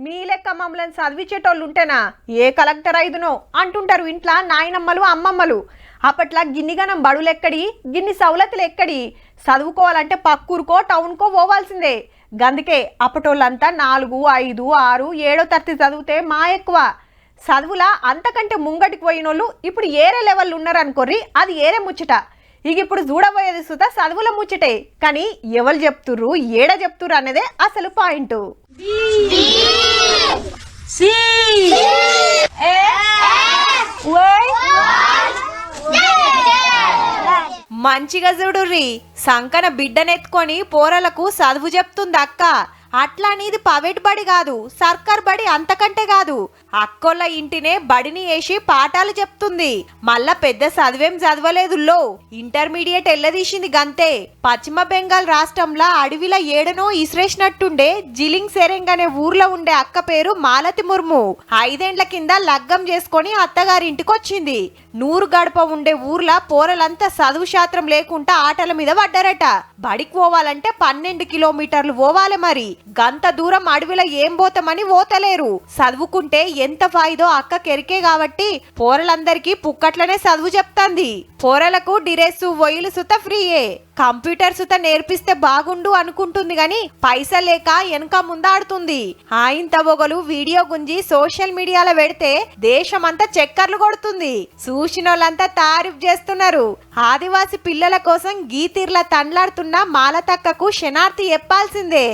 మీ లెక్క మమ్మల్ని చదివించేటోళ్ళు ఉంటేనా ఏ కలెక్టర్ అయిదునో అంటుంటారు ఇంట్లో నాయనమ్మలు అమ్మమ్మలు. అప్పట్లా గిన్నిగనం బడులెక్కడి, గిన్ని సౌలతులు ఎక్కడి, చదువుకోవాలంటే పక్కూరుకో టౌన్కో పోవాల్సిందే. గందుకే అప్పటోళ్ళంతా 4, 5, 6, 7 తరగతి చదివితే మా ఎక్కువ. చదువులా అంతకంటే ముంగటికి పోయినోళ్ళు ఇప్పుడు ఏరే లెవెల్ ఉన్నారనుకోర్రి, అది ఏరే ముచ్చట. ఇక ఇప్పుడు చూడబోయేది సుతా చదువుల ముచ్చటే. కానీ ఎవరు చెప్తుర్రు, ఏడ చెప్తుర్రు అనేదే అసలు పాయింట్. మంచిగా చూడుర్రి, సంకన బిడ్డనెత్తుకొని పోరలకు చదువు చెప్తుంది అక్క. అట్లా అనేది ప్రైవేట్ బడి కాదు, సర్కార్ బడి అంతకంటే కాదు. అక్కోళ్ళ ఇంటినే బడిని వేసి పాఠాలు చెప్తుంది. మళ్ళా పెద్ద చదివేం చదవలేదుల్లో, ఇంటర్మీడియట్ ఎల్లదీసింది గంతే. పశ్చిమ బెంగాల్ రాష్ట్రంలో అడవిల ఏడనో ఇసిరేసినట్టుండే జిలింగ్ సెరెంగ్ అనే ఊర్లో ఉండే అక్క పేరు మాలతి ముర్ము. 5 ఏండ్ల కింద లగ్గం చేసుకొని అత్తగారింటికి వచ్చింది. 100 గడప ఉండే ఊర్ల పోరలంతా చదువు శాస్త్రం లేకుండా ఆటల మీద పడ్డారట. బడికి పోవాలంటే 12 కిలోమీటర్లు పోవాలి. మరి గంత దూరం అడవిలో ఏం పోతామని పోతలేరు. చదువుకుంటే ఎంత ఫాయిదో అక్క కెరికే కాబట్టి పోరలందరికీ పుక్కట్లనే చదువు చెప్తాంది. పోరలకు డిరెస్సు వొయిలు సుత ఫ్రీయే. కంప్యూటర్ సుత నేర్పిస్తే బాగుండు అనుకుంటుంది గాని పైసలు లేక వెనక ముందాడుతుంది. ఆయింత బొగలు వీడియో గుంజి సోషల్ మీడియాలో పెడితే దేశమంతా చక్కర్లు కొడుతుంది. చూసినోళ్ళంతా తారీఫ్ చేస్తున్నారు. ఆదివాసి పిల్లల కోసం గీతీర్ల తండ్లాడుతున్న మాలతక్కకు శనార్థి చెప్పాల్సిందే.